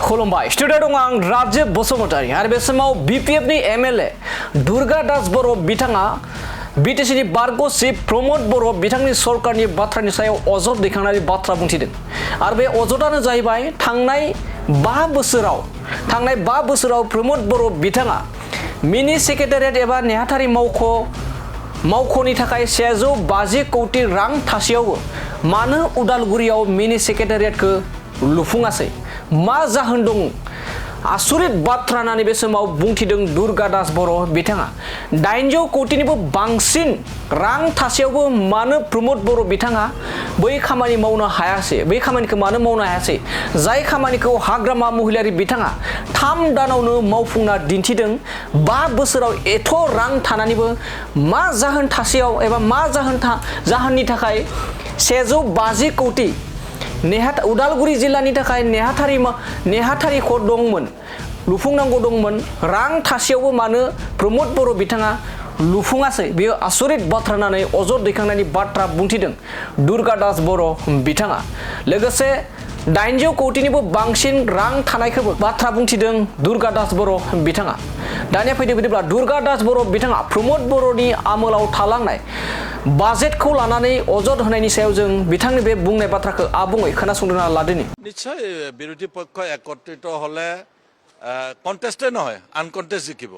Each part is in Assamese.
खुलुमबाय स्टुडिअ दं आं राजेब बसुमतारी आरो बे समाव बिपिएफनि एमएलए दुर्गा दास बर' बिथाङा बिटिसिनि बारग' चिफ प्रमद बर' बिथांनि सरकारनि बाथ्रानि सायाव अजद दैखांनानै बाथ्रा बुंथिदों आरो बे अजदानो जाहैबाय थांनाय 5 बोसोराव प्रमद बर' बिथाङा मिनि सेक्रेटारियेट एबा नेहाथारि मावख'नि थाखाय 150 कौटि रां थासेयावबो मानो उदालगुरियाव मिनि सेक्रेटारियेटखौ लुफुङासै मा जाहोन दं आसुरित बाथ्रा होननानै बे समाव बुंथिदों दुर्गा दास बर' बिथाङा 800 कौटिनिबो बांसिन रां थासेयावबो मानो प्रमद बर' बिथाङा बै खामानि मावनो हायासै बै खामानिखौ मानो मावनो हायासै जाय खामानिखौ हाग्रामा महिलारि बिथाङा 3 दानावनो मावफुंना दिन्थिदों 5 बोसोराव एथ' रां थानानैबो मा जाहोन थासेयाव एबा मा जाहोननि थाखाय 150 कौटि उदालगुरि जिल्लानि थाखाय नेहाथारि खौ दंमोन लुफुंनांगौ दंमोन रां थासेयावबो मानो प्रमद बर' बिथाङा लुफुङासै बेयो आसुरित बाथ्रा होननानै अजद दैखांनायनि बाथ्रा बुंथिदों दुर्गा दास बर' बिथाङा लोगोसे 800 कौटिनिबो बांसिन रां थानायखौबो बाथ्रा बुंथिदों दुर्गा दास बर' बिथाङा दानिया फैदो बिदिब्ला दुर्गा दास बर' बिथाङा प्रमद बर'नि आमोलाव थालांनाय बाजेटखौ लानानै अजद होनायनि सायाव जों बिथांनि बे बुंनाय बाथ्राखौ आबुङै खोनासंना लादोनि निश्चय বিৰোধী পক্ষ একত্ৰিত হলে কন্টেস্টে নহয় আনকন্টেস্ট জিকিব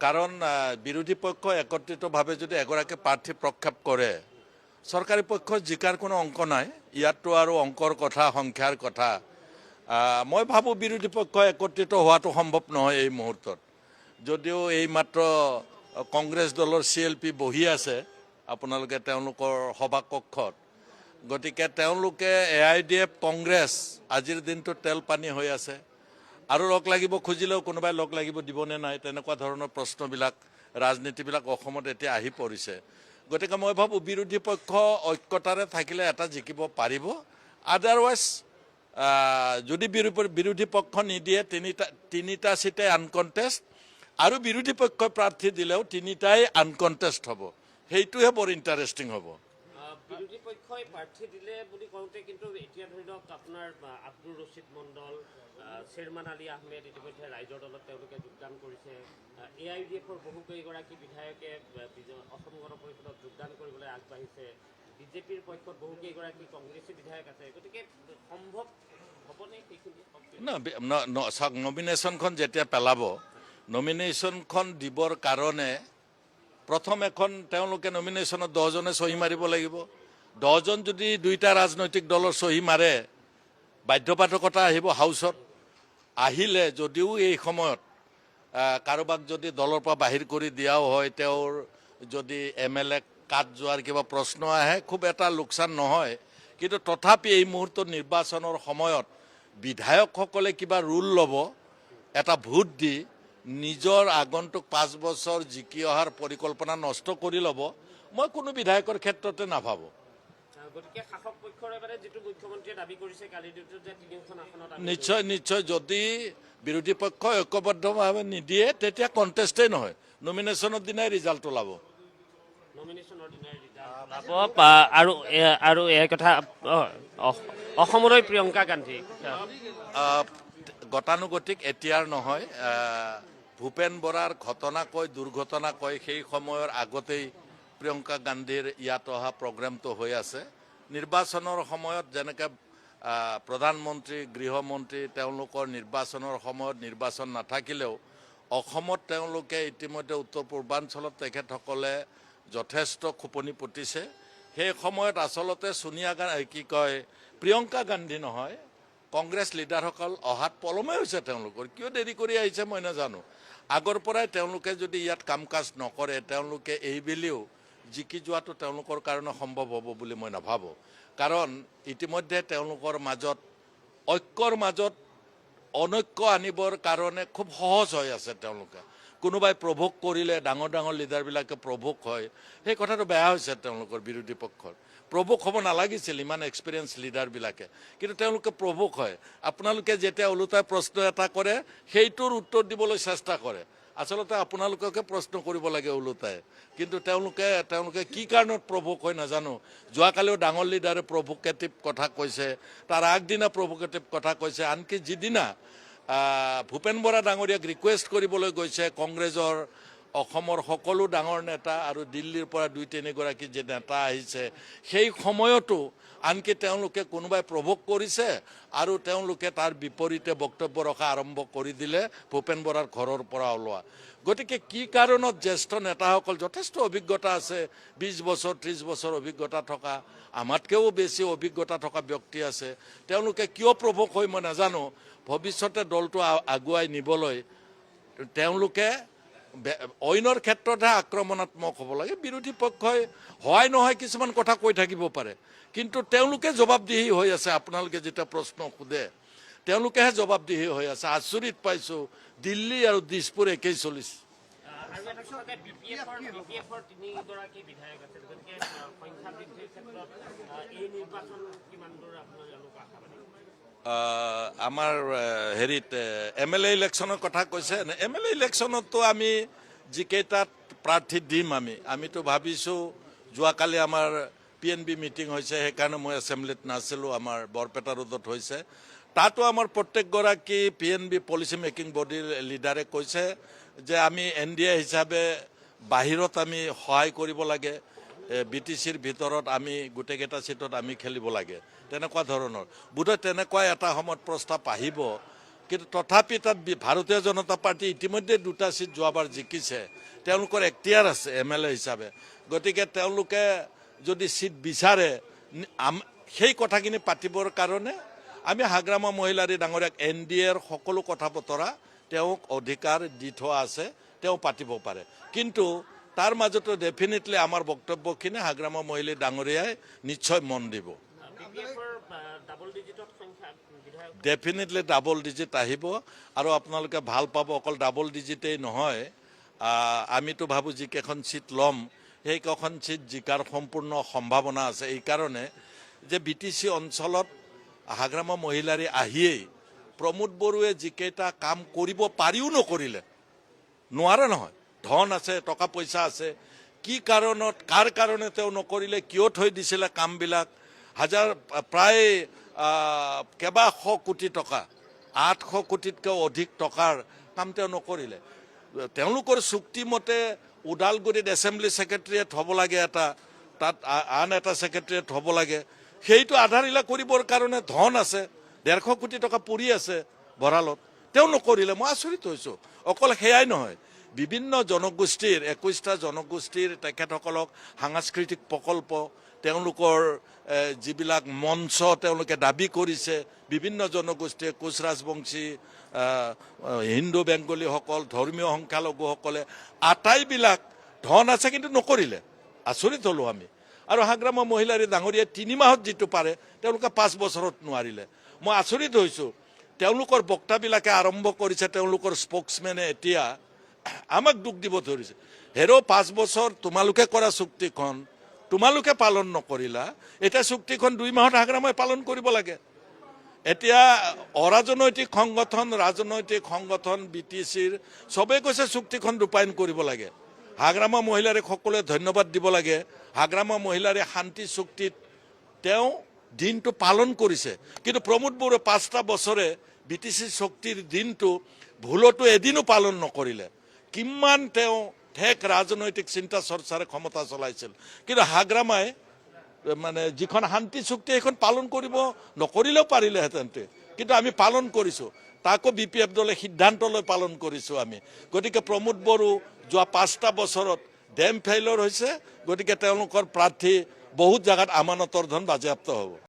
কাৰণ বিৰোধী পক্ষ একত্ৰিতভাৱে যদি এগৰাকী প্ৰাৰ্থী প্ৰক্ষেপ কৰে চৰকাৰী পক্ষ জিকাৰ কোনো অংক নাই ইয়াততো আৰু অংকৰ কথা সংখ্যাৰ কথা মই ভাবো বিৰোধী পক্ষ একত্ৰিত হোৱাটো সম্ভৱ নহয় এই মুহূৰ্তত যদিও এই মাত্ৰ কংগ্ৰেছ দলৰ CLP বহি আছে আপোনালোকে তেওঁলোকৰ সভা কক্ষত গতিকে তেওঁলোকে AIDF কংগ্ৰেছ আজিৰ দিনটো তেল পানী হৈ আছে আৰু লগ লাগিব খুজিলেও কোনোবাই লগ লাগিব দিবনে নাই তেনেকুৱা ধৰণৰ প্ৰশ্নবিলাক ৰাজনীতিবিলাক অসমত এতিয়া আহি পৰিছে গতিকে মই ভাবো বিৰোধী পক্ষ ঐক্যতাৰে থাকিলে এটা জিকিব পাৰিব আদাৰৱাইজ যদি বিৰোধী পক্ষ নিদিয়ে তিনিটা সিটে আনকন্টেস্ট আৰু বিৰোধী পক্ষ প্ৰাৰ্থী দিলেও তিনিটাই আনকন্টেস্ট হ'ব সেইটোহে বৰ ইন্টাৰেষ্টিং হ'ব বিৰোধী পক্ষই প্ৰাৰ্থী দিলে বুলি কওঁতে কিন্তু এতিয়া ধৰি লওক আপোনাৰ আব্দুৰ ৰছিদ মণ্ডল শ্বেৰমান আলী আহমেদ ইতিমধ্যে ৰাইজৰ দলত তেওঁলোকে যোগদান কৰিছে AIDFৰ বহুকেইগৰাকী বিধায়কে অসম গণ পৰিষদত যোগদান কৰিবলৈ আগবাঢ়িছে বিজেপিৰ পক্ষত বহুকেইগৰাকী কংগ্ৰেছী বিধায়ক আছে গতিকে সম্ভৱ হ'বনে সেইখিনি নমিনেশ্যনখন যেতিয়া পেলাব নমিনেশ্যনখন দিবৰ কাৰণে প্ৰথম এখন তেওঁলোকে নমিনেশ্যনত 10 জনে সহি মাৰিব লাগিব 10 জন যদি দুইটা ৰাজনৈতিক দলৰ সহি মাৰে বাধ্যবাধকতা আহিব হাউছত আহিলে যদিও এই সময়ত কাৰোবাক যদি দলৰ পৰা বাহিৰ কৰি দিয়াও হয় তেওঁৰ যদি MLA কাট যোৱাৰ কিবা প্ৰশ্ন আহে খুব এটা লোকচান নহয় কিন্তু তথাপি এই মুহূৰ্তত নিৰ্বাচনৰ সময়ত বিধায়কসকলে কিবা ৰুল ল'ব এটা ভোট দি নিজৰ আগন্তুক 5 বছৰ জিকি অহাৰ পৰিকল্পনা নষ্ট কৰি ল'ব মই কোনো বিধায়কৰ ক্ষেত্ৰতে নাভাবো গতিকে শাসক পক্ষৰ এবাৰে যেটো মুখ্যমন্ত্ৰীয়ে দাবী কৰিছে কালি দিনটো যে 3খন আসনত নিশ্চয় যদি বিৰোধী পক্ষ ঐক্যবদ্ধভাৱে নিদিয়ে তেতিয়া কন্টেস্টেই নহয় নমিনেশ্যনৰ দিনাই ৰিজাল্ট ওলাব নমিনেশ্যনৰ দিনাই ৰিজাল্ট ওলাব আৰু এই কথা অসমলৈ প্ৰিয়ংকা গান্ধী গতানুগতিক এতিয়াৰ নহয় ভূপেন বৰাৰ ঘটনা কয় দুৰ্ঘটনা কয় সেই সময়ৰ আগতেই প্ৰিয়ংকা গান্ধীৰ ইয়াত অহা প্ৰগ্ৰামটো হৈ আছে নিৰ্বাচনৰ সময়ত যেনেকৈ প্ৰধানমন্ত্ৰী গৃহমন্ত্ৰী তেওঁলোকৰ নিৰ্বাচনৰ সময়ত নিৰ্বাচন নাথাকিলেও অসমত তেওঁলোকে ইতিমধ্যে উত্তৰ পূৰ্বাঞ্চলত তেখেতসকলে যথেষ্ট খোপনি পুতিছে সেই সময়ত আচলতে সোনিয়া গান্ধী প্ৰিয়ংকা গান্ধী নহয় কংগ্ৰেছ লিডাৰসকল অহাত পলমে হৈছে তেওঁলোকৰ কিয় দেৰি কৰি আহিছে মই নাজানো আগৰ পৰাই তেওঁলোকে যদি ইয়াত কাম কাজ নকৰে তেওঁলোকে এইবেলিও জিকি যোৱাটো তেওঁলোকৰ কাৰণে সম্ভৱ হ'ব বুলি মই নাভাবো কাৰণ ইতিমধ্যে তেওঁলোকৰ মাজত ঐক্যৰ মাজত অনৈক্য আনিবৰ কাৰণে খুব সহজ হৈ আছে তেওঁলোকে কোনোবাই প্ৰভোক কৰিলে ডাঙৰ লিডাৰবিলাকে প্ৰভোক হয় সেই কথাটো বেয়া হৈছে তেওঁলোকৰ বিৰোধী পক্ষৰ প্ৰভোক হ'ব নালাগিছিল ইমান এক্সপিৰিয়েন্স লিডাৰবিলাকে কিন্তু তেওঁলোকে প্ৰভোক হয় আপোনালোকে যেতিয়া ওলোটাই প্ৰশ্ন এটা কৰে সেইটোৰ উত্তৰ দিবলৈ চেষ্টা কৰে আচলতে আপোনালোককে প্ৰশ্ন কৰিব লাগে ওলোটাই, কিন্তু তেওঁলোকে কি কাৰণত প্ৰভোক হয় নাজানো। যোৱাকালিও ডাঙৰ লিডাৰে প্ৰভোকেটিভ কথা কৈছে, তাৰ আগদিনা প্ৰভোকেটিভ কথা কৈছে। আনকি যিদিনা ভূপেন বৰা ডাঙৰীয়াক ৰিকুৱেষ্ট কৰিবলৈ গৈছে কংগ্ৰেছৰ অসমৰ সকলো ডাঙৰ নেতা আৰু দিল্লীৰ পৰা 2-3 গৰাকী যে নেতা আহিছে, সেই সময়তো আনকি তেওঁলোকে কোনোবাই প্ৰভোক কৰিছে আৰু তেওঁলোকে তাৰ বিপৰীতে বক্তব্য ৰখা আৰম্ভ কৰি দিলে ভূপেন বৰাৰ ঘৰৰ পৰা ওলোৱা। গতিকে কি কাৰণত জ্যেষ্ঠ নেতাসকল যথেষ্ট অভিজ্ঞতা আছে, 20 বছৰ 30 বছৰ অভিজ্ঞতা থকা, আমাতকৈও বেছি অভিজ্ঞতা থকা ব্যক্তি আছে, তেওঁলোকে কিয় প্ৰভোক হয় মই নাজানো। ভৱিষ্যতে দলটো আগুৱাই নিবলৈ তেওঁলোকে অন্যৰ ক্ষেত্ৰতহে আক্ৰমণাত্মক হ'ব লাগে। বিৰোধী পক্ষই হয় নহয় কিছুমান কথা কৈ থাকিব পাৰে, কিন্তু তেওঁলোকে জবাবদিহি হৈ আছে। আপোনালোকে যেতিয়া প্ৰশ্ন সোধে তেওঁলোকেহে জবাবদিহি হৈ আছে। আচৰিত পাইছোঁ, দিল্লী আৰু দিছপুৰ একেই চলিছে। আৰু এটা কথা, BPF-ৰ 3গৰাকী বিধায়ক আছে, গতিকে সংখ্যা বৃদ্ধিৰ ক্ষেত্ৰত এই নিৰ্বাচন কিমান দূৰ আপোনালোক আশাবাদী? আমাৰ হেৰিত MLA ইলেকশ্যনৰ কথা কৈছে। MLA ইলেকশ্যনতো আমি যিকেইটাত প্ৰাৰ্থী দিম আমিতো ভাবিছোঁ, যোৱাকালি আমাৰ PNB মিটিং হৈছে, সেইকাৰণে মই এছেম্বলিত নাছিলোঁ, আমাৰ বৰপেটা ৰোডত হৈছে। তাতো আমাৰ প্ৰত্যেকগৰাকী PNB পলিচি মেকিং বডিৰ লিডাৰে কৈছে যে আমি NDA হিচাপে বাহিৰত আমি সহায় কৰিব লাগে, BTCৰ ভিতৰত আমি গোটেইকেইটা চিটত আমি খেলিব লাগে, তেনেকুৱা ধৰণৰ। বোধহয় তেনেকুৱা এটা সময়ত প্ৰস্তাৱ আহিব, কিন্তু তথাপি তাত ভাৰতীয় জনতা পাৰ্টি ইতিমধ্যে 2টা চিট যোৱাবাৰ জিকিছে, তেওঁলোকৰ এখতিয়াৰ আছে MLA হিচাপে। গতিকে তেওঁলোকে যদি চিট বিচাৰে, সেই কথাখিনি পাতিবৰ কাৰণে আমি হাগ্ৰামা মহিলাৰী ডাঙৰীয়াক NDAৰ সকলো কথা বতৰা তেওঁক অধিকাৰ দি থোৱা আছে, তেওঁ পাতিব পাৰে। কিন্তু তাৰ মাজতো ডেফিনেটলি আমাৰ বক্তব্যখিনি হাগ্ৰামা মহিলা ডাঙৰীয়াই নিশ্চয় মন দিব। ডেফিনেটলি ডাবল ডিজিট আহিব আৰু আপোনালোকে ভাল পাব। অকল ডাবল ডিজিটেই নহয়, আমিতো ভাবোঁ যিকেইখন চিট ল'ম সেইকেইখন চিট জিকাৰ সম্পূৰ্ণ সম্ভাৱনা আছে। এইকাৰণে যে BTC অঞ্চলত হাগ্ৰামা মহিলাৰী আহিয়েই প্ৰমোদ বড়োৱে যিকেইটা কাম কৰিব পাৰিও নকৰিলে, নোৱাৰে নহয়, ধন আছে, টকা পইচা আছে, কি কাৰণত কাৰ কাৰণে তেওঁ নকৰিলে, কিয় থৈ দিছিলে কামবিলাক, প্ৰায় কেইবাশ কোটি টকা, 800 কোটিতকৈ অধিক টকাৰ কাম তেওঁ নকৰিলে। তেওঁলোকৰ চুক্তিমতে ওদালগুৰিত এছেম্বলি ছেক্ৰেটেৰিয়েট হ'ব লাগে এটা, তাত আন এটা ছেক্ৰেটেৰিয়েট হ'ব লাগে, সেইটো আধাৰিলা কৰিবৰ কাৰণে ধন আছে, 150 কোটি টকা পৰি আছে ভঁৰালত, তেওঁ নকৰিলে। মই আচৰিত হৈছোঁ। অকল সেয়াই নহয়, বিভিন্ন জনগোষ্ঠীৰ 21টা জনগোষ্ঠীৰ তেখেতসকলক সাংস্কৃতিক প্ৰকল্প, তেওঁলোকৰ যিবিলাক মঞ্চ তেওঁলোকে দাবী কৰিছে, বিভিন্ন জনগোষ্ঠীয়ে কোচ ৰাজবংশী, হিন্দু বেংগলীসকল, ধৰ্মীয় সংখ্যালঘুসকলে আটাইবিলাক ধন আছে কিন্তু নকৰিলে। আচৰিত হ'লোঁ আমি। আৰু হাগ্ৰামা মহিলাৰী ডাঙৰীয়াই 3 মাহত যিটো পাৰে তেওঁলোকে 5 বছৰত নোৱাৰিলে। মই আচৰিত হৈছোঁ। তেওঁলোকৰ বক্তাবিলাকে আৰম্ভ কৰিছে, তেওঁলোকৰ স্প'ক্সমেনে এতিয়া আমাক দুখ দিব ধৰিছে। হেৰ' 5 বছৰ তোমালোকে কৰা চুক্তিখন তোমালোকে পালন নকৰিলা, এতিয়া চুক্তিখন 2 মাহত হাগ্ৰামাই পালন কৰিব লাগে। এতিয়া অৰাজনৈতিক সংগঠন, ৰাজনৈতিক সংগঠন, BTCৰ চবেই কৈছে চুক্তিখন ৰূপায়ণ কৰিব লাগে। হাগ্ৰামা মহিলাৰীক সকলোৱে ধন্যবাদ দিব লাগে। হাগ্ৰামা মহিলাৰী শান্তি চুক্তিত তেওঁ দিনটো পালন কৰিছে, কিন্তু প্ৰমোদ বড়োৱে 5টা বছৰে BTC চুক্তিৰ দিনটো ভুলতো এদিনো পালন নকৰিলে। কিমান তেওঁ ঠেক ৰাজনৈতিক চিন্তা চৰ্চাৰে ক্ষমতা চলাইছিল, কিন্তু হাগ্ৰামাই মানে যিখন শান্তি চুক্তি সেইখন পালন কৰিব নকৰিলেও পাৰিলেহেঁতেন, কিন্তু আমি পালন কৰিছোঁ। তাকো BPF দলে সিদ্ধান্ত লৈ পালন কৰিছোঁ আমি। গতিকে প্ৰমোদ বড়ো যোৱা 5টা বছৰত ডেম ফেইলৰ হৈছে, গতিকে তেওঁলোকৰ প্ৰাৰ্থী বহুত জেগাত আমানতৰ ধন বাজেয়াপ্ত হ'ব।